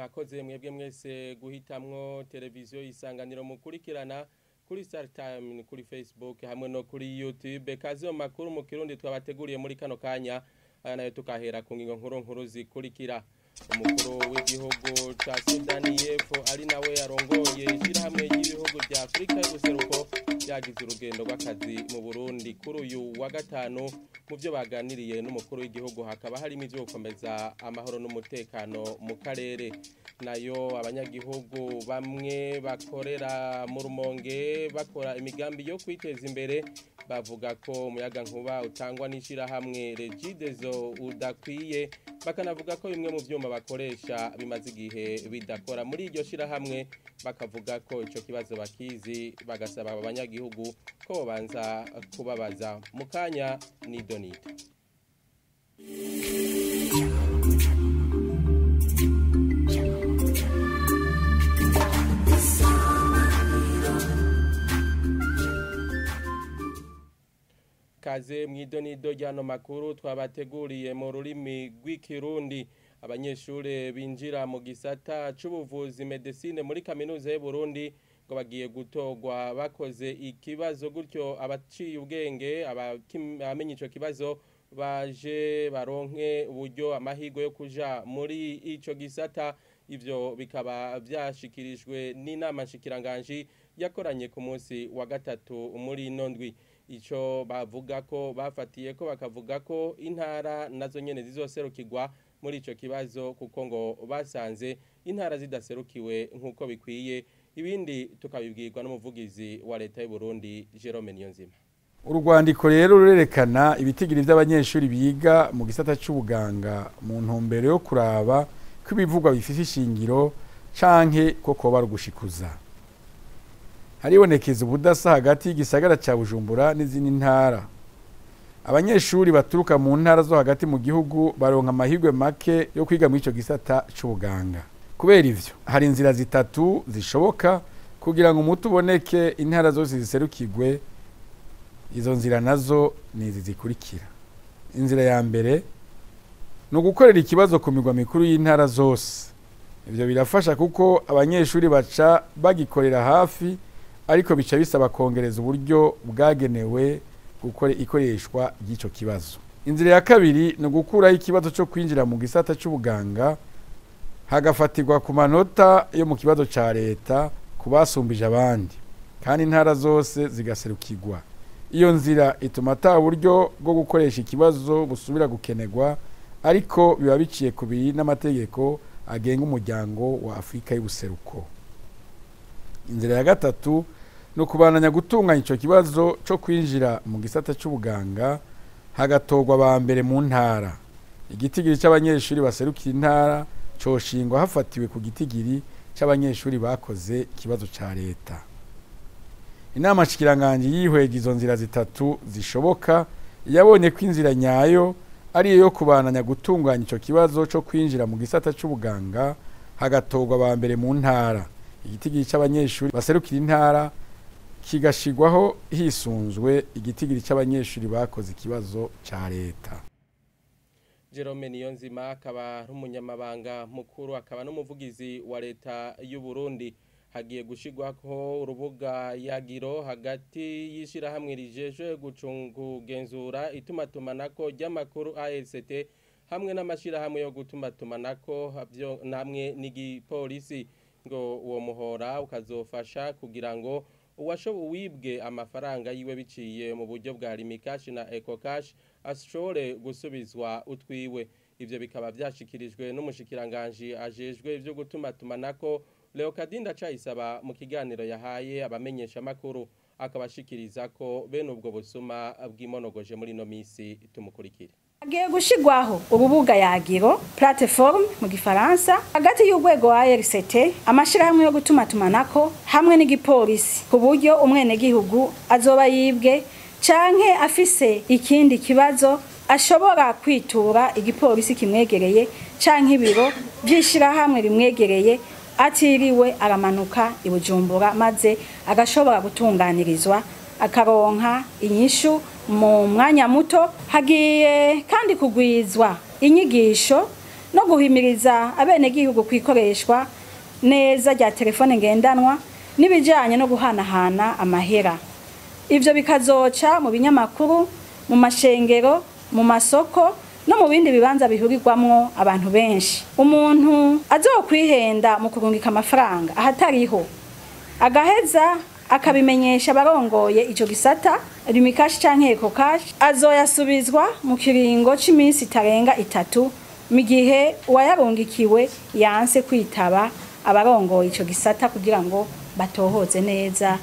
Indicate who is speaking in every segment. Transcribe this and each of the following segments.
Speaker 1: mwakoze mwebwe mwese guhitamwo televiziyo Isanganiro mukurikirana kuri Star Time kuri Facebook hamwe no kuri YouTube. Kazi yo makuru mu Kirundi twabateguriye muri kano kanya, aya nayo tukahera ku ngingo nkuru zikurikira. Umukuru w'igihugu ca Sudani y'Epfo ari nawe yarongoye ishirahamwe y'ibihugu bya Afrika y'ubuseruko yagize urugendo rw'akazi mu Burundi kuri uyu wa gatanu. Mu byo baganiriye n'umukuru w'igihugu hakaba harimo ivyo gukomeza amahoro n'umutekano mu karere. Nayo abanyagihugu bamwe bakorera mu Rumonge bakora imigambi yo kwiteza imbere bavuga ko umuyaga nkuba utangwa n'ishirahamwe Regidezo udakwiye, bakanavuga ko bimwe mu vyuma bakoresha bimaze igihe bidakora muri iryo shirahamwe. Bakavuga ko ico kibazo bakizi, bagasaba abanyagihugu ko banza kubabaza. Mukanya ni Donito. Kaze mwidonido ryano makuru twabateguriye mu rurimi rw'ikirundi. Abanyeshure binjira mu gisata c'ubuvuzi medicine muri kaminuza y'u Burundi ngo bagiye gutogwa bakoze ikibazo, gutyo abaciye ubwenge abamenye ico kibazo baje baronke uburyo amahirwe yo kuja muri ico gisata. Ivyo bikaba vyashikirijwe n'inama nshikiranganji yakoranye ku munsi wa gatatu muri nondwi. Ico bavuga ko bafatiye ko bakavuga ko intara nazo nyene zizoserukirwa muri ico kibazo, kuko ngo basanze intara zidaserukiwe nkuko bikwiye. Ibindi tukabibwirwa n'umuvugizi wa leta y'u Burundi Jerome Niyonzima.
Speaker 2: Urwandiko rero rurerekana ibitigiri by'abanyeshuri biga mu gisata c'ubuganga mu ntumbero yo kuraba ko ibivugwa bifite ishingiro canke ko koba rugushikuza. Haribonekeza ubudasa hagati y'igisagara ca Bujumbura n'izindi ntara. Abanyeshuri baturuka mu ntara zo hagati mu gihugu baronka amahirwe make yo kwiga muri ico gisata c'ubuganga. Kubera ivyo hari inzira zitatu zishoboka kugira ngo umuti uboneke intara zose ziserukirwe. Izo nzira nazo ni izi zikurikira. Inzira ya mbere no gukorera ikibazo ku migwa mikuru y'intara zose. Ivyo birafasha kuko abanyeshuri baca bagikorera hafi, ariko bica bisaba kongereza uburyo bwagenewe gukora ikoreshwa ry'ico kibazo. Inzira ya kabiri no gukuraho ikibazo cyo kwinjira mu gisata c'ubuganga hagafatirwa ku manota yo mu kibazo ca leta kubasumbije abandi, kandi intara zose zigaserukirwa. Iyo nzira ituma ata buryo bwo gukoresha ikibazo busubira gukenegwa, ariko biba biciye kubiri n'amategeko agenga umuryango wa Afrika y'ubuseruko. Inzira ya gatatu no kubananya gutunganya ico kibazo cyo kwinjira mu gisata c'ubuganga hagatogwa ba mbere mu ntara. Igitigiri c'abanyeshuri baserukira intara coshingwa hafatiwe ku gitigiri c'abanyeshuri bakoze ikibazo ca leta. Inama nshikiranganji yihweje izo nzira zitatu zishoboka, yabonye ko inzira nyayo ari yo kubananya gutunganya ico kibazo cyo kwinjira mu gisata c'ubuganga hagatogwa ba mbere mu ntara. Igitigiri c'abanyeshuri baserukira intara kigashigwaho hisunzwe igitigiri c'abanyeshuri bakoze ikibazo ca leta.
Speaker 1: Jerome Niyonzima akaba umunyamabanga mukuru akaba n'umuvugizi wa leta y'u Burundi. Hagiye gushigwako urubuga yagiro hagati y'ishirahamwe rijeje kugenzura itumatumanako ry'amakuru AST hamwe n'amashirahamwe yo gutumatumanako namwe n'igipolisi. Ngo uwo muhora ukazofasha kugira ngo uwibwe amafaranga yiwe biciye mu buryo bwa Rimikash na Ecocash ashobore gusubizwa utwiwe. Ivyo bikaba vyashikirijwe n'umushikiranganji ajejwe ivyo gutumatumanako Leokadinda Cayisaba mu kiganiro yahaye abamenyesha makuru, akabashikiriza ko bene ubwo busuma bw'imonogoje muri no misi. Tumukurikire.
Speaker 3: Agiye gushigwaho urubuga yagiro platform mu gifaransa hagati y'urwego wa RCT amashirahamwe yo gutumatumanako hamwe n'igipolisi, ku buryo umwene gihugu azoba yibwe canke afise ikindi kibazo ashobora kwitura igipolisi kimwegereye canke ibiro by'ishirahamwe rimwegereye atiriwe aramanuka i Bujumbura, maze agashobora gutunganirizwa akaronka inyishu mu mwanya muto. Hagiye kandi kugwizwa inyigisho no guhimiriza abenegihugu kwikoreshwa neza rya telefone ngendanwa n'ibijanye no guhanahana amahera. Ivyo bikazoca mu binyamakuru, mu mashengero, mu masoko no mu bindi bibanza bihurirwamwo abantu benshi. Umuntu azokwihenda mu kurungika amafaranga ahatariho agaheza akabimenyesha abarongoye ico gisata rimikashi canke ekokashi, azoyasubizwa mu kiringo c'iminsi itarenga 3 mu gihe uwayarungikiwe yanse kwitaba abarongoye ico gisata kugira ngo batohoze neza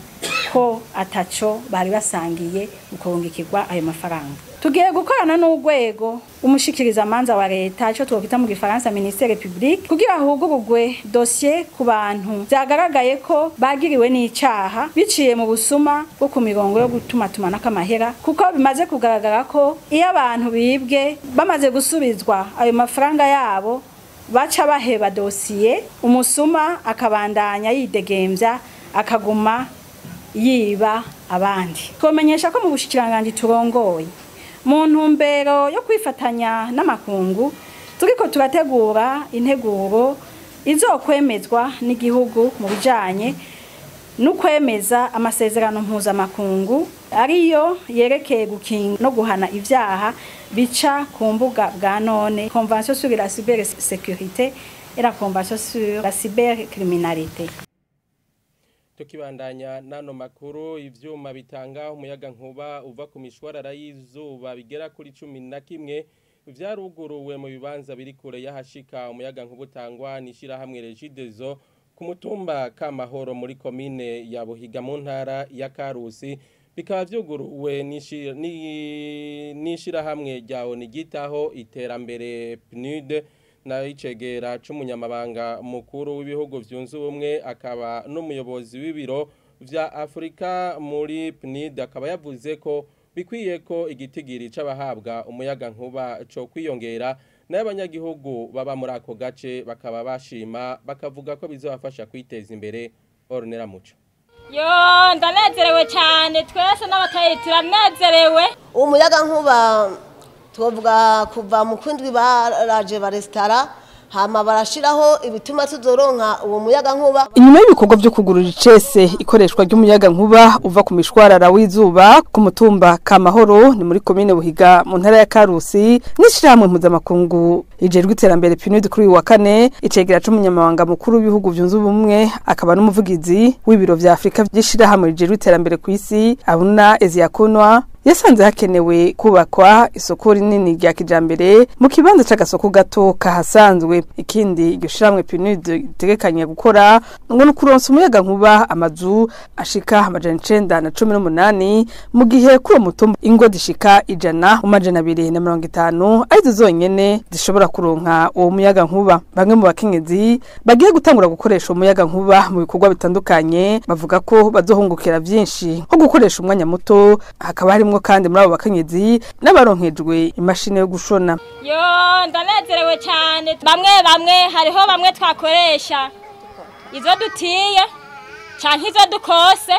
Speaker 3: ko ataco bari basangiye mu kurungikirwa ayo mafaranga. Tugiye gukorana n'urwego umushikiriza manza wa leta cyo twokita mu gifaransa ministère public kugira hugurugwe dossier ku bantu byagaragaye ko bagiriwe n'icaha biciye mu busuma bwo ku mirongo yo gutuma n'akamahera, kuko bimaze kugaragara ko iyo abantu bibwe bamaze gusubizwa ayo mafaranga yabo baca baheba dossier, umusuma akabandanya yidegemvya akaguma yiba abandi. Twomenyesha ko mu bushikiranganje turongoye mu ntumbero yo kwifatanya n'amakungu turiko turategura integuro izokwemezwa n'igihugu mu bijanye no kwemeza amasezerano mpuzamakungu ariyo yerekeye gukinga no guhana ivyaha bica ku mbuga bwa none, Convention sur la cybersécurité et la Convention sur la cybercriminalité.
Speaker 1: Tukibandanya nano makuru, ivyuma bitanga umuyaga nkuba uva ku mishwarara y'izuba bigera kuri 11 vyaruguruwe mu bibanza biri kure y'ahashika umuyaga nkuba utangwa nishira hamwe Regidezo ku mutumba Kamahoro muri komine ya Buhiga mu ntara ya Karusi, bikaba vyuguruwe nishira hamwe ryawo nigitaho iterambere PNUD na icegera c'umunyamabanga mukuru w'ibihugu vyunze ubumwe akaba n'umuyobozi w'ibiro vya Afrika muri PNUD, akaba yavuze ko bikwiye ko igitigiri c'abahabwa umuyaga nkuba co kwiyongera n'abanyagihugu baba muri ako gace bakaba bashima bakavuga ko bizobafasha kwiteza imbere. Ornera Muco:
Speaker 4: Yo, ndanezerewe cyane, twese n'abatayi turanezerewe.
Speaker 5: Umuyaga nkuba tuvuga kuva mu kwindwi baraje barestara hama barashiraho ibituma tuzoronka uwo muyaga nkuba.
Speaker 6: Inyuma y'ibikorwa byo kugurura icese ikoreshwa ry'umuyaga nkuba uva ku mishwarara w'izuba ku mutumba Kamahoro ni muri komine Buhiga mu ntara ya Karusi, n'ishiramwe mpuzamakungu ijerwe iterambere PNUD kuri wa kane icegera c'umunyamabanga mukuru w'ibihugu vyunze ubumwe akaba n'umuvugizi w'ibiro vya Afrika vy'ishirahamwe ijerwe iterambere ku isi Abuna Eziakonwa yasanze hakenewe kubakwa isoko rinini rya kijambere mu kibanza c'agasoko gato kahasanzwe. Ikindi iryo shiramwe PNUD itegekanya gukora ngo nukuronsa umuyaga nkuba amazu ashika 918 mu gihe kuri mutumba ingo dishika 100 arizo zonyene zishobora kuronka uwo muyaga nkuba. Bamwe mu bakenyezi bagiye gutangura gukoresha umuyaga nkuba mu bikorwa bitandukanye bavuga ko bazohungukira vyinshi nko gukoresha umwanya muto, hakaba harimwo kandi muri abo bakenyezi n'abaronkejwe imashini yo gushona.
Speaker 4: Yo, ndanezerewe cyane. Bamwe hariho bamwe twakoresha izo dutiye canke izo dukose,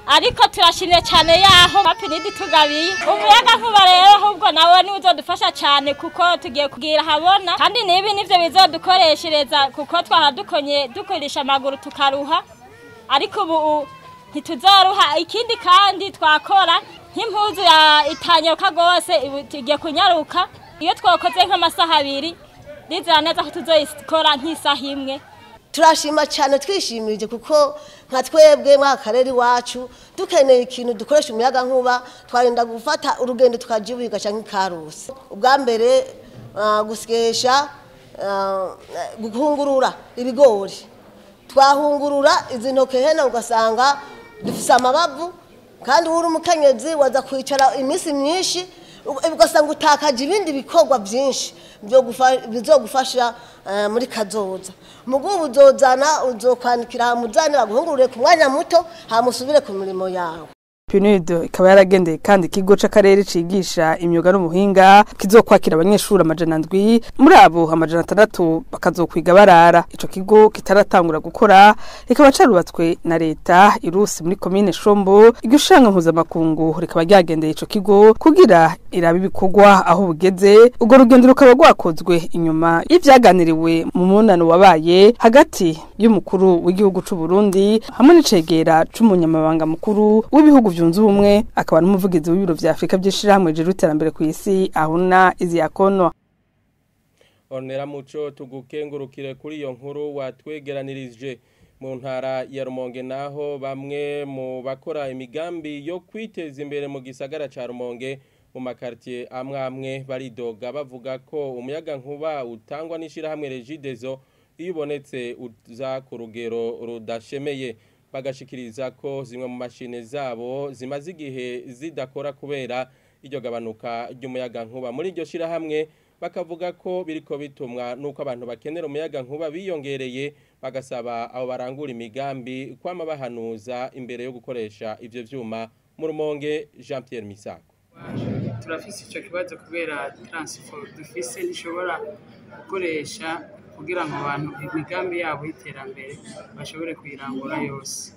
Speaker 4: ariko turashimye cyane yaho PNUD tugabiye umuyaga nkuba rero, ahubwo nawe ni uzodufasha cyane kuko tugiye kugira habona, kandi nibi nivyo bizodukoreshereza kuko twahadukonye dukoresha amaguru tukaruha, ariko ubu ntituzoruha. Ikindi kandi twakora nk'impuzu ya itanyoka gose tugiye kunyaruka, iyo twakoze nk'amasaha 2 ndizera neza ko tuzoyikora nk'isaha imwe.
Speaker 5: Turashima cyane, twishimirije kuko nka twebwe mwakareri wacu dukeneye ikintu dukoresha umuyaga nkuba twarinda gufata urugendo tukajibuga canke Karusi. Ubwa mbere gusyesha guhungurura ibigori, twahungurura izi ntoke hena ugasanga dufise amabavu, kandi uri umukenyezi waza kwicara iminsi myinshi ugasanga utakaje ibindi bikorwa byinshi bizogufasha muri kazoza. Mugubu uzozana uzokwandikira hamuzanira guhungurure ku mwanya muto hamusubire ku mirimo yawe.
Speaker 6: PNUD ikaba yaragendeye kandi ikigo c'akarere cigisha imyuga n'ubuhinga kizokwakira abanyeshuri 700 muri abo 600 bakazokwiga barara. Ico kigo kitaratangura gukora ikaba carubatswe na leta irusi muri commune Shombo. Igishanga mpuzamakungu rikaba ryagendeye ico kigo kugira irabe ibikorwa aho bugeze. Ubwo rugendo rukaba rwakozwe inyuma y'ivyaganiriwe mu munano wabaye hagati y'umukuru w'igihugu c'u Burundi hamwe n'icegera c'umunyamabanga mukuru w'ibihugu vyunze ubumwe akaba n'umuvugizi w'ibiro vya Afrika vy'ishirahamwe ry'iterambere ku isi ahuna Iziakono.
Speaker 1: Onera muco tugukengurukire kuri iyo nkuru watwegeranirije. Mu ntara ya Rumonge naho bamwe mu bakora imigambi yo kwiteza imbere mu gisagara ca Rumonge mu makartier amwe baridoga bavuga ko umuyaga nkuba utangwa n'ishirahamwe Regideso iyo ubonetse uza ku rugero rudashemeye. Bagashikiriza ko zimwe mu mashine zabo zimaze igihe zidakora kubera iryo gabanuka ry'umuyaga nkuba. Muri iryo shirahamwe bakavuga ko biriko bitumwa nuko abantu bakenera umuyaga nkuba biyongereye, bagasaba abo barangura imigambi kwama bahanuza imbere yo gukoresha ivyo vyuma. Mu Rumonge Jean Pierre Misago.
Speaker 7: Turafise ico kibazo kubera transfer dufise nishobora gukoresha kugira ngo abantu imigambi yabo y'iterambere bashobore kuyirangura yose.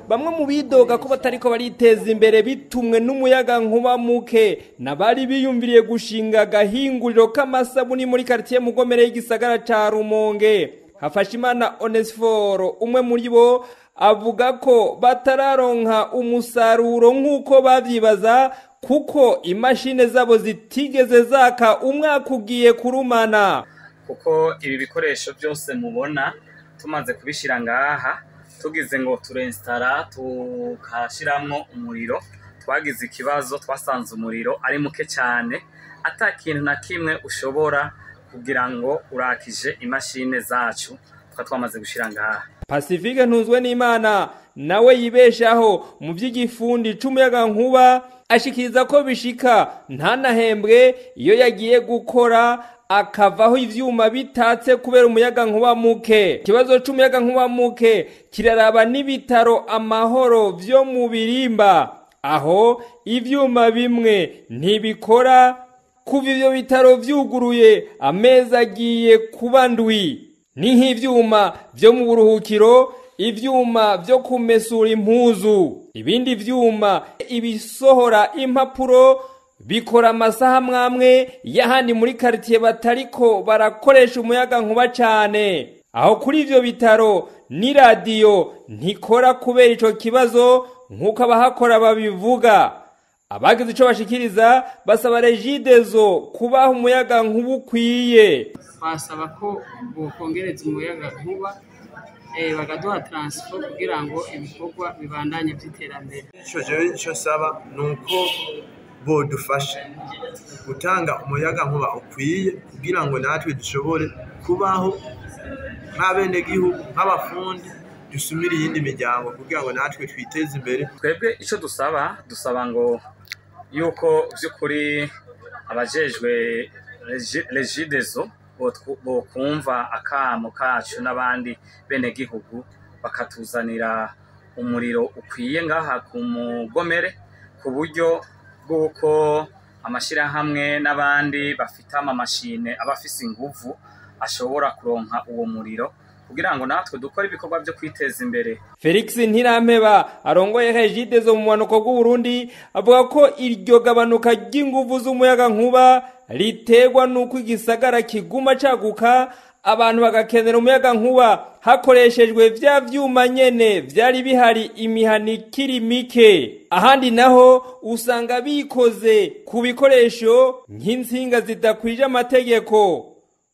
Speaker 8: Bamwe mu bidoga ko batariko bariteza imbere bitumwe n'umuyaga nkuba muke nabari biyumviriye gushinga gahinguriro k'amasabuni muri quartier Mugomere y'igisagara ca Rumonge. Hafashimana Onesforo umwe muri bo avuga ko batararonka umusaruro nk'uko bavyibaza kuko imashine zabo zitigeze zaka umwaka ugiye kurumana.
Speaker 9: Kuko ibi bikoresho byose mubona tumaze kubishira ngaha tugize ngo turinstara tukashiramwo umuriro, twagize ikibazo twasanze umuriro ari muke cyane ata kintu na kimwe ushobora kugira ngo urakije imashine zacu twamaze gushira ngaha.
Speaker 8: Pacifique Ntuzwe n'Imana nawe yibeshaho mu by'igifundi c'umuyaga nkuba ashikiriza ko bishika ntanahembwe iyo yagiye gukora akavaho ivyuma bitatse kubera umuyaga nkuba muke. Kibazo c'umuyaga nkuba muke kiraraba n'ibitaro Amahoro vyo mu Birimba aho ivyuma bimwe ntibikora kuva ivyo bitaro vyuguruye amezi agiye kuba ndwi. Ni nk'ivyuma vyo mu buruhukiro, ivyuma vyo kumesura impuzu, ibindi vyuma ibisohora impapuro bikora amasaha mwamwe yahandi muri quartier batariko barakoresha umuyaga nkuba cyane. Aho kuri ivyo bitaro ni radio ntikora kubera ico kibazo nkuko abahakora babivuga. Abagize ico bashikiriza basaba Regideso kubaha umuyaga nkuba ukwiye.
Speaker 7: Basaba ko bokongereza umuyaga nkuba bagaduha transfer kugira ngo ibikorwa bibandanye by'iterambere.
Speaker 10: Ico saba nuko bodufasha gutanga umuyaga nkuba ukwiye kugira ngo natwe dushobore kubaho nk'abene gihugu nk'abafundi dusumira iyindi miryango kugira ngo natwe twiteze imbere.
Speaker 9: Twebwe ico dusaba ngo yuko by'ukuri abajejwe Regideso bokumva akamo kacu n'abandi bene gihugu bakatuzanira umuriro ukwiye ngaha ku Mugomere ku buryo bw'uko amashirahamwe n'abandi bafite amamashine abafise inguvu ashobora kuronka uwo muriro kugira ngo natwe dukora ibikorwa byo kwiteza imbere.
Speaker 8: Felix Ntirampeba arongoye Regideso mu mwanuko bw'u Burundi avuga ko iryo gabanuka ry'inguvu z'umuyaga nkuba ritegwa nuko igisagara kiguma caguka abantu bagakenera umuyaga nkuba hakoreshejwe vya vyuma nyene vyari bihari imihani kiri mike. Ahandi naho usanga bikoze ku bikoresho nk'insinga zidakwije amategeko.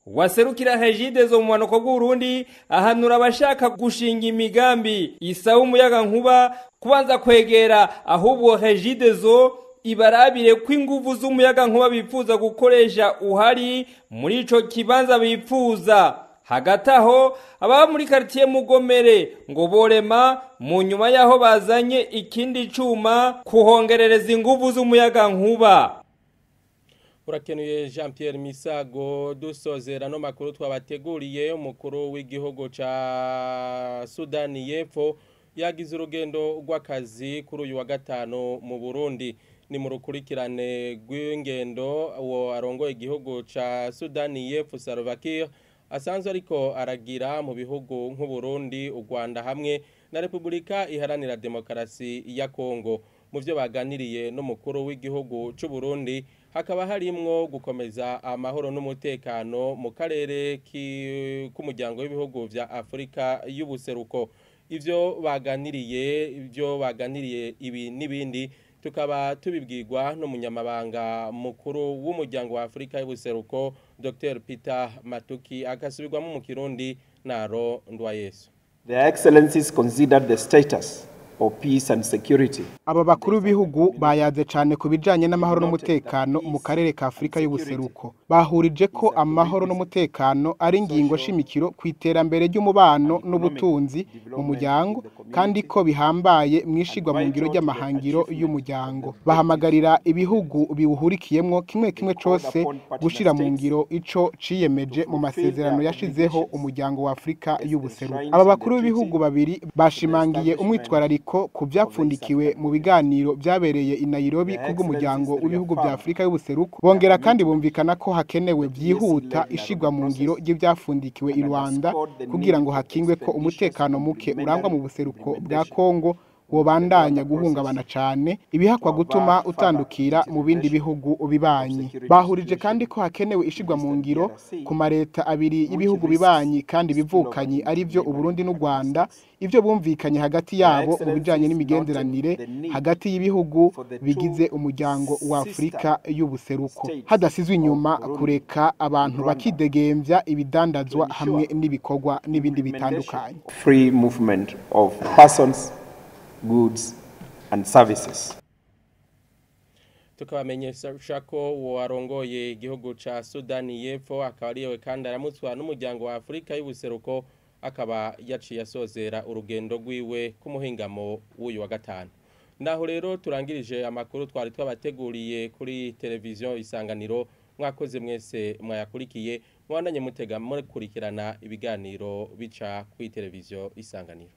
Speaker 8: Waserukira Regideso mu mwanuko bw'u Burundi ahanura abashaka gushinga imigambi isaba umuyaga nkuba kubanza kwegera ahubwo Regideso ibarabire ko inguvu z'umuyaga nkuba bifuza gukoresha uhari muri ico kibanza bifuza. Hagati aho ababa muri quartier Mugomere ngo borema mu nyuma yaho bazanye ikindi cuma kuhongerereza inguvu z'umuyaga nkuba.
Speaker 1: Urakenuye Jean Pierre Misago. Dusozera no makuru twabateguriye. Umukuru w'igihugu ca Sudani y'Epfo yagize urugendo rw'akazi kuri uyu wa gatanu mu Burundi ni mu rukurikirane rw'ingendo uwo arongoye igihugu ca Sudani y'Epfo Salva-Kiir asanzwe ariko aragira mu bihugu nk'u Burundi, u Rwanda hamwe na Repubulika Iharanira Demokarasi ya Kongo. Mu byo baganiriye n'umukuru w'igihugu c'u Burundi hakaba harimwo gukomeza amahoro n'umutekano mu karere k'umuryango w'ibihugu vya Afrika y'ubuseruko. Ivyo baganiriye ibi n'ibindi tukaba tubibwirwa n'umunyamabanga mukuru w'umuryango wa Afrika y'ubuseruko Dr. Peter Matuki akasubirwamo mu Kirundi na Ro Ndwayesu.
Speaker 11: Their Excellencies considered the status of peace and security.
Speaker 12: Aba bakuru b'ibihugu bayaze cyane ku bijanye n'amahoro n'umutekano mu karere ka Afrika y'ubuseruko. Bahurije ko amahoro n'umutekano ari ingingo shimikiro ku iterambere ry'umubano n'ubutunzi mu muryango kandi ko bihambaye mwishigwa mu ngiro ry'amahangiro y'umuryango. Bahamagarira ibihugu biwuhurikiyemwo kimwe cose gushira mu ngiro ico ciyemeje mu masezerano yashizeho umuryango wa Afrika y'ubuseruko. Aba bakuru b'ibihugu babiri bashimangiye umwitwarariko ku byapfundikiwe mu biganiro byabereye i Nairobi kubw'umuryango w'ibihugu bya Afrika y'ubuseruko. Bongera kandi bumvikana ko hakenewe byihuta ishigwa mu ngiro ry'ibyafundikiwe i Rwanda kugira ngo hakingwe ko umutekano muke urangwa mu buseruko bwa Kongo wobandanya guhungabana cyane ibihakwa gutuma utandukira mu bindi bihugu bibanyi. Bahurije kandi ko hakenewe ishigwa mu ngiro ku mareta abiri y'ibihugu bibanyi kandi bivukanye ari byo u Burundi n'u Rwanda, ivyo bumvikanye hagati yabo mu bijanye n'imigenderanire hagati y'ibihugu bigize umuryango wa Afrika y'ubuseruko, hadasizwe inyuma kureka abantu bakidegembya ibidandazwa hamwe n'ibikorwa n'ibindi bitandukanye.
Speaker 11: Free movement of persons, goods and services.
Speaker 1: Tukabamenyesha ko warongoye igihugu ca Sudani y'Epfo akaba ariwe kandi aramutswa n'umuryango wa Afrika y'ubuseruko akaba yaciye asozera urugendo rwiwe ku muhingamo w'uyu wa gatanu. Naho rero turangirije amakuru twari twabateguriye kuri televiziyo Isanganiro. Mwakoze mwese mwayakurikiye, mwandanye mukurikirana ibiganiro bica kuri televiziyo Isanganiro.